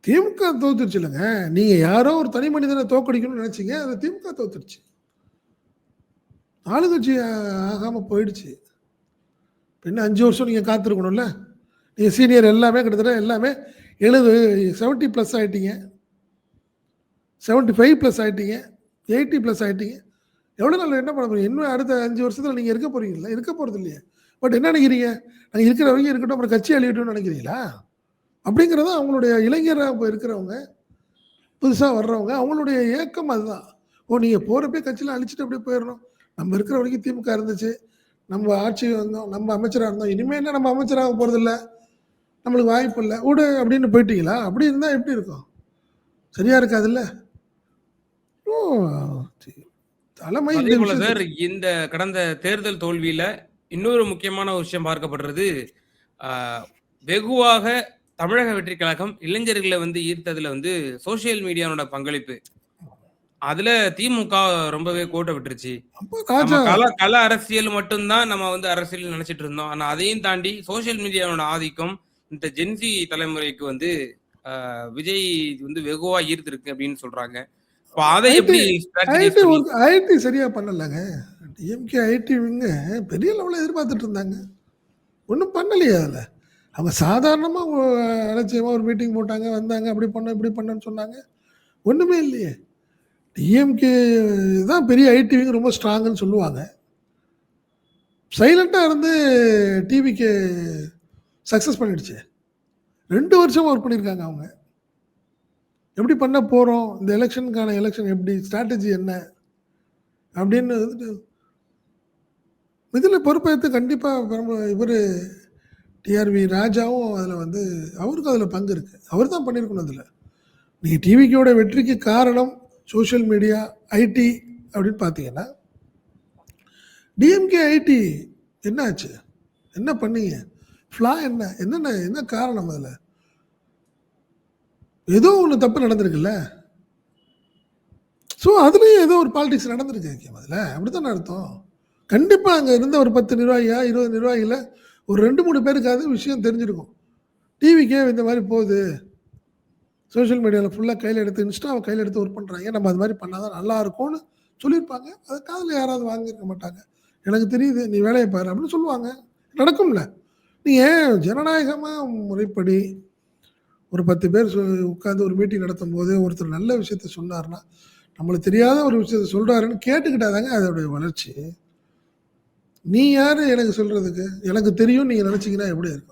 திமுக தோத்துருச்சு இல்லங்க. நீங்க யாரோ ஒரு தனி மனிதன தோற்கடிக்கணும்னு நெனச்சீங்க. அது திமுக தோத்துருச்சு. ஆளுங்கட்சி ஆகாம போயிடுச்சு. இன்னும் 5 வருஷம் நீங்க காத்திருக்கணும்ல. நீங்க சீனியர் எல்லாமே கிட்டத்தட்ட எல்லாமே 70 பிளஸ் ஆயிட்டீங்க. 75 பிளஸ் ஆயிட்டீங்க. 80 பிளஸ் ஆயிட்டீங்க. எவ்வளோ நாள் என்ன பண்ண போறீங்க? இன்னும் அடுத்த 5 வருஷத்துல நீங்க இருக்க போறீங்களா? இருக்க போறது இல்லையே. பட் என்ன நெனைக்கிறீங்க? நாங்க இருக்கிற வரைக்கும் இருக்கட்டும், அப்புறம் கட்சி அழியட்டும்னு நெனைக்கிறீங்களா? அப்படிங்கிறது அவங்களுடைய இளைஞரா இப்ப இருக்கிறவங்க, புதுசா வர்றவங்க, அவங்களுடைய ஏக்கம் அதுதான். ஓ! நீங்க போறப்பயே கட்சிலாம் அழிச்சுட்டு அப்படியே போயிரணும். நம்ம இருக்கிற வரைக்கும் திமுக இருந்துச்சு. நம்ம ஆட்சி வந்தோம். நம்ம அமைச்சரா இருந்தோம். இனிமே என்ன நம்ம அமைச்சராக போறதில்ல. நம்மளுக்கு வாய்ப்பு இல்ல. விடு அப்படின்னு போயிட்டீங்களா? அப்படி இருந்தா எப்படி இருக்கும்? சரியா இருக்காதுல்ல. ஓ! சி தலைமை அதே இந்த போல விஷயத்த சார், இந்த கடந்த தேர்தல் தோல்வியில இன்னொரு முக்கியமான ஒரு விஷயம் பார்க்கப்படுறது, ஆ வெகுவாக தமிழக வெற்றிக் கழகம் இளைஞர்கள வந்து ஈர்த்ததுல வந்து சோசியல் மீடியாவோட பங்களிப்பு. அதுல திமுக ரொம்பவே கோட்ட விட்டுருச்சு. அப்ப நம்ம ராஜா கள அரசியல் மட்டும் தான் நம்ம வந்து அரசியல்னு நெனச்சிட்டு இருந்தோம். ஆனா அதையும் தாண்டி சோசியல் மீடியாவோட ஆதிக்கம் இந்த ஜென்ஸி தலைமுறைக்கு வந்து விஜய் வந்து வெகுவா ஈர்த்திருக்கு அப்படின்னு சொல்றாங்க. இப்ப அதை ஐடி எப்படி ஸ்ட்ராட்டஜைஸ் ஐடி பண்ணி ஒர்க் ஐடி சரியா பண்ணலங்க. டிஎம்கே ஐடி விங்க பெரிய லெவல்ல எதிர்பார்த்துட்டு இருந்தாங்க. ஒண்ணும் பண்ணலையே அதுல. அவங்க சாதாரணமா அலட்சியமா ஒரு மீட்டிங் போட்டாங்க, வந்தாங்க, அப்படி பண்ணோம், இப்படி பண்ணோம்ன்னு சொன்னாங்க. ஒண்ணுமே இல்லையே. டிஎம்கே தான் பெரிய ஐடி விங் ரொம்ப ஸ்ட்ராங்குன்னு சொல்லுவாங்க. சைலண்டா இருந்து டிவிக்கு சக்சஸ் பண்ணிடுச்சே. 2 வருஷமா ஒர்க் பண்ணியிருக்காங்க அவங்க. எப்படி பண்ண போறோம்? இந்த எலக்ஷனுக்கான எலக்ஷன் எப்படி? ஸ்ட்ராட்டஜி என்ன? அப்படின்னு வந்துட்டு இதில பொறுப்பேத்து கண்டிப்பா இவரு டிஆர்வி ராஜாவும் அதில வந்து அவருக்கும் அதில பங்கு இருக்கு. அவர் தான் பண்ணியிருக்கணும் அதில. நீங்க டிவிக்கோட வெற்றிக்கு காரணம் சோசியல் மீடியா, ஐடி அப்படின்னு பார்த்தீங்கன்னா, டிஎம்கே ஐடி என்ன ஆச்சு? என்ன பண்ணீங்க? ஃப்ளா என்ன? என்ன காரணம் அதில? ஏதோ ஒண்ணு தப்பு நடந்திருக்குல்ல. ஸோ, அதுலயும் ஏதோ ஒரு பாலிடிக்ஸ் நடந்திருக்கு அதுல. அப்படித்தானே அர்த்தம். கண்டிப்பா அங்க இருந்த ஒரு 10 நிர்வாகியா, 20 நிர்வாகில ஒரு 2, 3 பேருக்காவது விஷயம் தெரிஞ்சிருக்கும். டிவிக்கே இந்த மாரி போகுது. சோசியல் மீடியால ஃபுல்லா கையில எடுத்து இன்ஸ்டாவ கையில எடுத்து ஒர்க் பண்றாங்க. நம்ம அது மாரி பண்ணா தான் நல்லா இருக்கும்னு சொல்லியிருப்பாங்க. அத காதுல யாராவது வாங்கியிருக்க மாட்டாங்க. எனக்கு தெரியுது. நீ வேலைய பாரு அப்படின்னு சொல்லுவாங்க. நடக்கும்ல. நீங்க ஜனநாயகமா முறைப்படி ஒரு 10 பேர் உட்கார்ந்து ஒரு மீட்டிங் நடத்தும்போது, ஒருத்தர் நல்ல விஷயத்த சொன்னாருன்னா, நம்மளுக்கு தெரியாத ஒரு விஷயத்த சொல்றாருன்னு கேட்டுக்கிட்டா தாங்க அதோடைய வளர்ச்சி. நீ யாரு எனக்கு சொல்றதுக்கு? எனக்கு தெரியும்னு நீங்க நினைச்சீங்கன்னா எப்படி இருக்கும்?